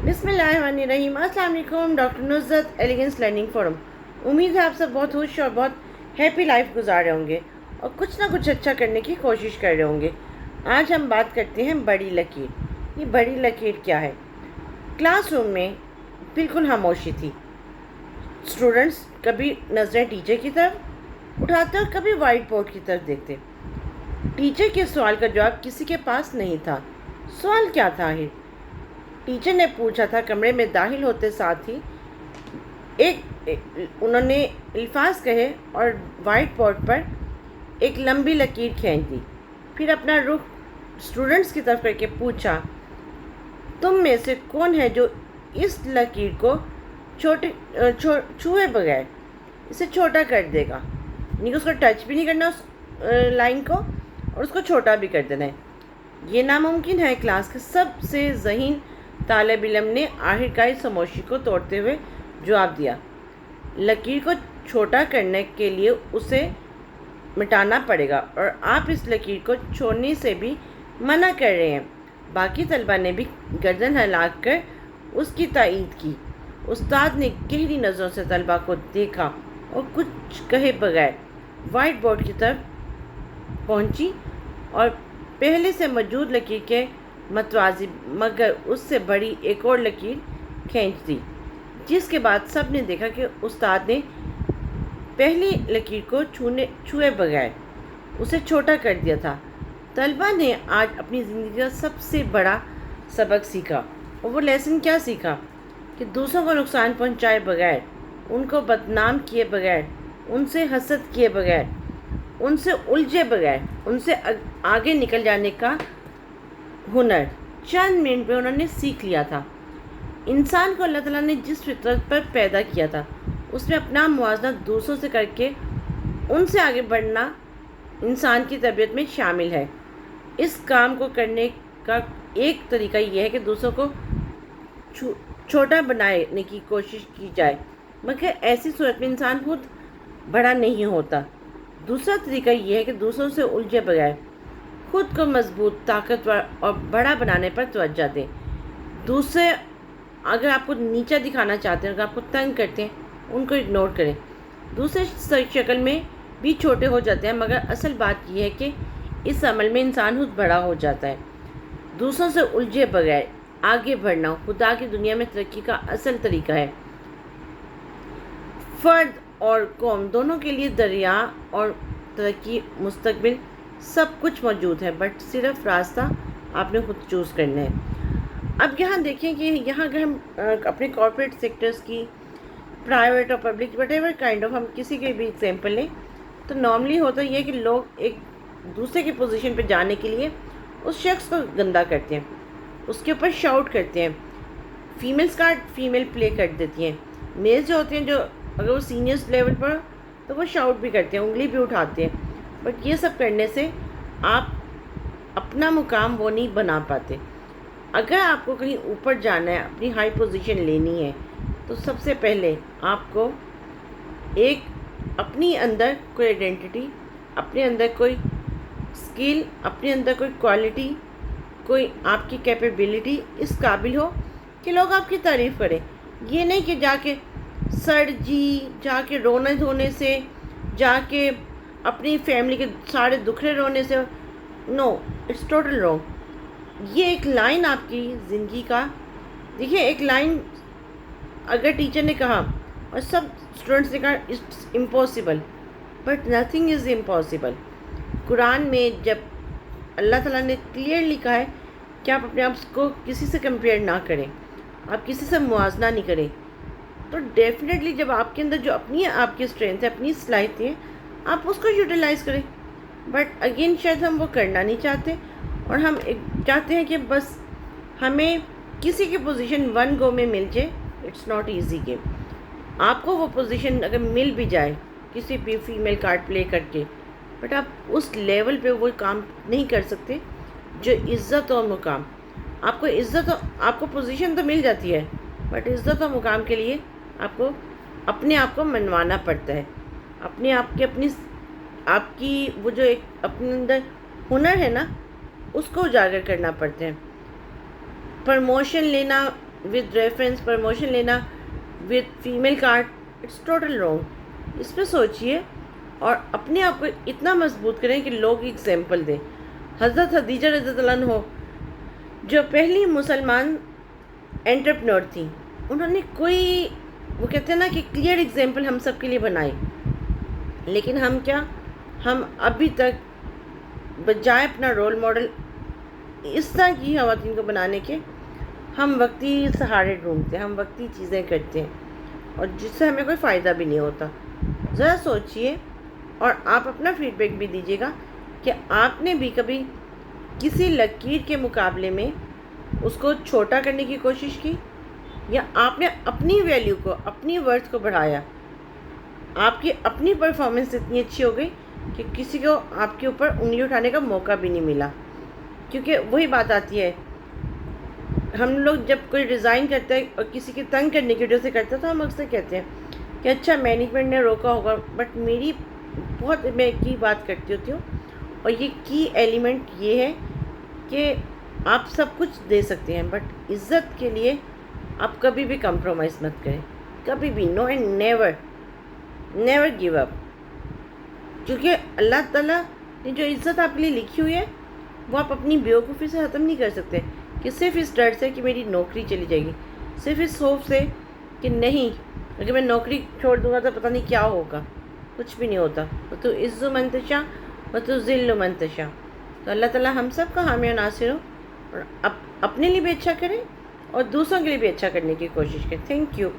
बिस्मिल्लाहिर्रहमानिर्रहीम। अस्सलाम वालेकुम। Doctor Nusrat elegance learning forum. उम्मीद है आप सब बहुत खुश और बहुत हैप्पी लाइफ गुजार रहे होंगे और कुछ ना कुछ अच्छा करने की कोशिश कर रहे होंगे। आज हम बात करते हैं बड़ी लकीर। ये बड़ी लकीर क्या है? क्लासरूम में बिल्कुल खामोशी थी। स्टूडेंट्स कभी नज़रें टीचर की तरफ उठाते और कभी वाइट बोर्ड की तरफ देखते। टीचर के सवाल का जवाब किसी के पास नहीं था। सवाल क्या था? टीचर ने पूछा था। कमरे में दाखिल होते साथ ही उन्होंने अल्फाज कहे और वाइट बोर्ड पर एक लंबी लकीर खींच दी। फिर अपना रुख स्टूडेंट्स की तरफ करके पूछा, तुम में से कौन है जो इस लकीर को छुए बगैर इसे छोटा कर देगा? यानी उसको टच भी नहीं करना उस लाइन को और उसको छोटा भी कर देना है। ये नामुमकिन है। क्लास के सबसे ज़हीन तालिब इल्म ने आखिरकार इस खामोशी को तोड़ते हुए जवाब दिया, लकीर को छोटा करने के लिए उसे मिटाना पड़ेगा और आप इस लकीर को छोड़ने से भी मना कर रहे हैं। बाकी तलबा ने भी गर्दन हिलाकर उसकी तायीद की। उस्ताद ने गहरी नज़रों से तलबा को देखा और कुछ कहे बगैर वाइट बोर्ड की तरफ पहुंची और पहले से मौजूद लकीर के मतवाज़ी मगर उससे बड़ी एक और लकीर खींच दी, जिसके बाद सब ने देखा कि उस्ताद ने पहली लकीर को छुए बगैर उसे छोटा कर दिया था। तलबा ने आज अपनी ज़िंदगी का सबसे बड़ा सबक सीखा। और वो लेसन क्या सीखा? कि दूसरों को नुकसान पहुंचाए बगैर, उनको बदनाम किए बगैर, उनसे हसद किए बगैर, उनसे उलझे बगैर उनसे आगे निकल जाने का हुनर चंद मिनट में उन्होंने सीख लिया था। इंसान को अल्लाह ताला ने जिस फितरत पर पैदा किया था उसमें अपना मुआवजा दूसरों से करके उनसे आगे बढ़ना इंसान की तबीयत में शामिल है। इस काम को करने का एक तरीका यह है कि दूसरों को छोटा बनाने की कोशिश की जाए, मगर ऐसी सूरत में इंसान खुद बड़ा नहीं होता। दूसरा तरीका यह है कि दूसरों से उलझे बगैर खुद को मजबूत, ताकतवर और बड़ा बनाने पर तवज्जो दें। दूसरे अगर आपको नीचा दिखाना चाहते हैं, अगर आपको तंग करते हैं, उनको इग्नोर करें। दूसरे शक्ल में भी छोटे हो जाते हैं, मगर असल बात यह है कि इस अमल में इंसान खुद बड़ा हो जाता है। दूसरों से उलझे बगैर आगे बढ़ना खुदा की दुनिया में तरक्की का असल तरीका है। फ़र्द और कौम दोनों के लिए दरिया और तरक्की, मुस्तकबिल सब कुछ मौजूद है, बट सिर्फ रास्ता आपने खुद चूज़ करना है। अब यहाँ देखें कि यहाँ अगर हम अपने कॉर्पोरेट सेक्टर्स की, प्राइवेट और public, what ever kind of, हम किसी के भी एग्जाम्पल लें तो नॉर्मली होता यह है कि लोग एक दूसरे की पोजीशन पे जाने के लिए उस शख्स को गंदा करते हैं, उसके ऊपर शाउट करते हैं। फीमेल्स का फीमेल प्ले कर देती हैं। मेल्स जो होते हैं, जो अगर वो सीनियर्स लेवल पर तो वो शाउट भी करते हैं, उंगली भी उठाते हैं। बट ये सब करने से आप अपना मुकाम वो नहीं बना पाते। अगर आपको कहीं ऊपर जाना है, अपनी हाई पोजीशन लेनी है, तो सबसे पहले आपको एक अपनी अंदर कोई आइडेंटिटी, अपने अंदर कोई स्किल, अपने अंदर कोई क्वालिटी, कोई आपकी कैपेबिलिटी इस काबिल हो कि लोग आपकी तारीफ़ करें। ये नहीं कि जाके सर जी जाके रोने धोने से, जाके अपनी फैमिली के सारे दुखड़े रोने से, नो, इट्स टोटल रॉन्ग। ये एक लाइन आपकी ज़िंदगी का, देखिए, एक लाइन अगर टीचर ने कहा और सब स्टूडेंट्स ने कहा it's impossible, but nothing is impossible. Quran में जब अल्लाह ताला ने क्लियरली कहा है कि आप अपने आप को किसी से कंपेयर ना करें, आप किसी से मुआवजा नहीं करें, तो डेफिनेटली जब आपके अंदर जो अपनी आपकी स्ट्रेंथ है, अपनी सलाहियत है, आप उसको यूटिलाइज़ करें। बट अगेन शायद हम वो करना नहीं चाहते और हम चाहते हैं कि बस हमें किसी की पोजीशन वन गो में मिल जाए। It's not easy game. आपको वो पोजीशन अगर मिल भी जाए किसी भी फीमेल कार्ड प्ले करके, बट आप उस लेवल पे वो काम नहीं कर सकते जो इज़्ज़त और मुकाम आपको, इज़्ज़त और आपको पोजीशन तो मिल जाती है, बट इज़्ज़त और मुकाम के लिए आपको अपने आप को मनवाना पड़ता है। अपने आप के आपकी वो जो एक अपने अंदर हुनर है ना, उसको उजागर करना पड़ता है। प्रमोशन लेना विद रेफरेंस प्रमोशन लेना with female card, it's total wrong. इस पर सोचिए और अपने आप को इतना मजबूत करें कि लोग एग्जाम्पल दें। हज़रत खदीजा रज़ियल्लाहु अन्हा जो पहली मुसलमान एंटरप्रेन्योर थी, उन्होंने कोई, वो कहते हैं ना कि क्लियर एग्जाम्पल हम सब के लिए बनाए, लेकिन हम क्या, हम अभी तक बजाय अपना रोल मॉडल इस तरह की ख़वातीन को बनाने के, हम वक्ती सहारे ढूंढते हैं, हम वक्ती चीज़ें करते हैं और जिससे हमें कोई फ़ायदा भी नहीं होता। ज़रा सोचिए और आप अपना फीडबैक भी दीजिएगा कि आपने भी कभी किसी लकीर के मुकाबले में उसको छोटा करने की कोशिश की, या आपने अपनी वैल्यू को, अपनी वर्थ को बढ़ाया। आपकी अपनी परफॉर्मेंस इतनी अच्छी हो गई कि किसी को आपके ऊपर उंगली उठाने का मौका भी नहीं मिला। क्योंकि वही बात आती है, हम लोग जब कोई रिज़ाइन करते हैं और किसी की तंग करने की वजह से करते हैं तो हम अक्सर कहते हैं कि अच्छा मैनेजमेंट ने रोका होगा, बट मेरी बहुत, मैं की बात करती होती हूँ और ये की एलिमेंट ये है कि आप सब कुछ दे सकते हैं, बट इज़्ज़त के लिए आप कभी भी कंप्रोमाइज़ मत करें, कभी भी, no and never, never give up. क्योंकि अल्लाह ताला ने जो इज़्ज़त आपके लिए लिखी हुई है वो आप अपनी बेवकूफ़ी से ख़त्म नहीं कर सकते, कि सिर्फ इस डर से कि मेरी नौकरी चली जाएगी, सिर्फ इस खौफ से कि नहीं अगर मैं नौकरी छोड़ दूँगा तो पता नहीं क्या होगा। कुछ भी नहीं होता। वो तो इज़्ज़ु मन तशा व तो ज़िल्लु मन तशा। तो अल्लाह ताला हम सब का हामी और नासिर हो और अपने लिए भी अच्छा करें और दूसरों के लिए भी अच्छा करने की कोशिश करें। Thank you.